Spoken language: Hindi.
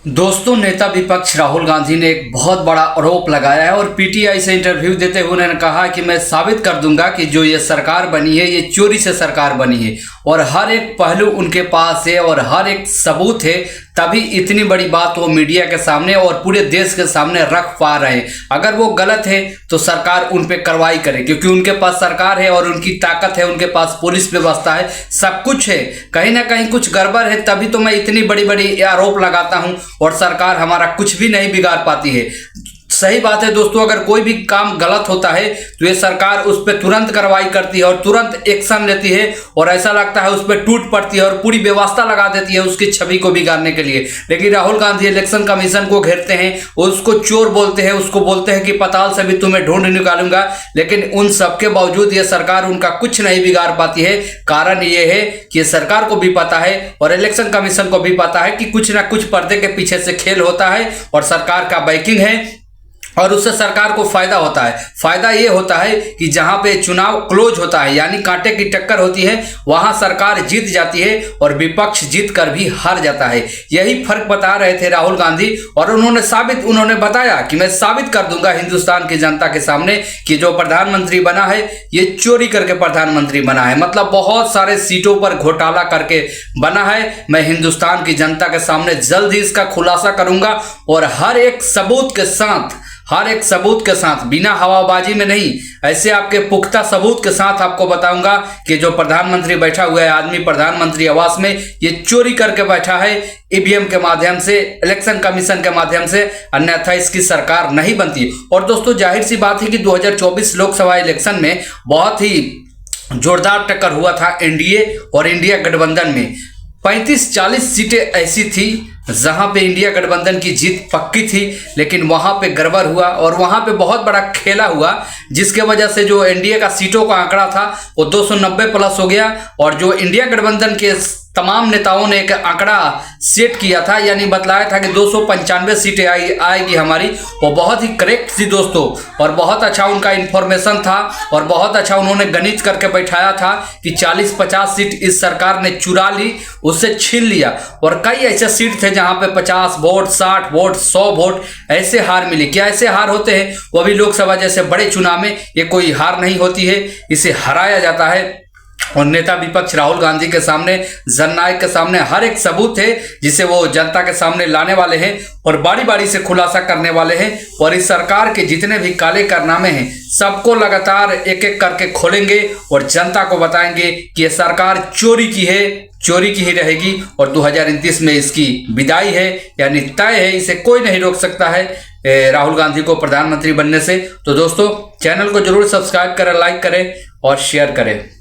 दोस्तों, नेता विपक्ष राहुल गांधी ने एक बहुत बड़ा आरोप लगाया है और पीटीआई से इंटरव्यू देते हुए उन्होंने कहा कि मैं साबित कर दूंगा कि जो ये सरकार बनी है ये चोरी से सरकार बनी है और हर एक पहलू उनके पास है और हर एक सबूत है, तभी इतनी बड़ी बात वो मीडिया के सामने और पूरे देश के सामने रख पा रहे हैं। अगर वो गलत है तो सरकार उन पे कार्रवाई करे, क्योंकि उनके पास सरकार है और उनकी ताकत है, उनके पास पुलिस व्यवस्था है, सब कुछ है। कहीं ना कहीं कुछ गड़बड़ है, तभी तो मैं इतनी बड़ी बड़ी आरोप लगाता हूं और सरकार हमारा कुछ भी नहीं बिगाड़ पाती है। सही बात है दोस्तों, अगर कोई भी काम गलत होता है तो ये सरकार उस पर तुरंत कार्रवाई करती है और तुरंत एक्शन लेती है और ऐसा लगता है उस पर टूट पड़ती है और पूरी व्यवस्था लगा देती है उसकी छवि को बिगाड़ने के लिए। लेकिन राहुल गांधी इलेक्शन कमीशन को घेरते हैं, उसको चोर बोलते हैं, उसको बोलते हैं कि पताल से भी तुम्हें ढूंढ निकालूंगा, लेकिन उन सबके बावजूद ये सरकार उनका कुछ नहीं बिगाड़ पाती है। कारण ये है कि सरकार को भी पता है और इलेक्शन कमीशन को भी पता है कि कुछ ना कुछ पर्दे के पीछे से खेल होता है और सरकार का बैकिंग है और उससे सरकार को फायदा होता है। फायदा ये होता है कि जहां पे चुनाव क्लोज होता है, यानी कांटे की टक्कर होती है, वहां सरकार जीत जाती है और विपक्ष जीत कर भी हार जाता है। यही फर्क बता रहे थे राहुल गांधी और उन्होंने बताया कि मैं साबित कर दूंगा हिंदुस्तान की जनता के सामने कि जो प्रधानमंत्री बना है ये चोरी करके प्रधानमंत्री बना है, मतलब बहुत सारे सीटों पर घोटाला करके बना है। मैं हिंदुस्तान की जनता के सामने जल्द ही इसका खुलासा करूंगा और हर एक सबूत के साथ बिना हवाबाजी में नहीं, ऐसे आपके पुख्ता सबूत के साथ आपको बताऊंगा कि जो प्रधानमंत्री बैठा हुआ है आदमी प्रधानमंत्री आवास में, ये चोरी करके बैठा है ईवीएम के माध्यम से, इलेक्शन कमीशन के माध्यम से, अन्यथा इसकी सरकार नहीं बनती। और दोस्तों, जाहिर सी बात है कि 2024 लोकसभा इलेक्शन में बहुत ही जोरदार टक्कर हुआ था एनडीए और इंडिया गठबंधन में। 35-40 सीटें ऐसी थी जहां पे इंडिया गठबंधन की जीत पक्की थी, लेकिन वहां पे गड़बड़ हुआ और वहां पे बहुत बड़ा खेला हुआ, जिसके वजह से जो एनडीए का सीटों का आंकड़ा था वो 290 प्लस हो गया और जो इंडिया गठबंधन के तमाम नेताओं ने एक आंकड़ा सेट किया था, यानी बतलाया था कि 295 सीटें आएगी हमारी, वो बहुत ही करेक्ट थी दोस्तों। और बहुत अच्छा उनका इंफॉर्मेशन था और बहुत अच्छा उन्होंने गणित करके बैठाया था कि 40-50 सीट इस सरकार ने चुरा ली, उससे छीन लिया। और कई ऐसे सीट थे जहां पे 50 वोट, 60 वोट, 100 वोट ऐसे हार मिली। क्या ऐसे हार होते हैं? वो भी लोकसभा जैसे बड़े चुनाव में ये कोई हार नहीं होती है, इसे हराया जाता है। और नेता विपक्ष राहुल गांधी के सामने, जननायक के सामने हर एक सबूत है जिसे वो जनता के सामने लाने वाले हैं और बारी बारी से खुलासा करने वाले हैं। और इस सरकार के जितने भी काले कारनामे हैं सबको लगातार एक एक करके खोलेंगे और जनता को बताएंगे कि ये सरकार चोरी की है, चोरी की ही रहेगी और 2029 में इसकी विदाई है, यानी तय है, इसे कोई नहीं रोक सकता है राहुल गांधी को प्रधानमंत्री बनने से। तो दोस्तों, चैनल को जरूर सब्सक्राइब करें, लाइक करें और शेयर करें।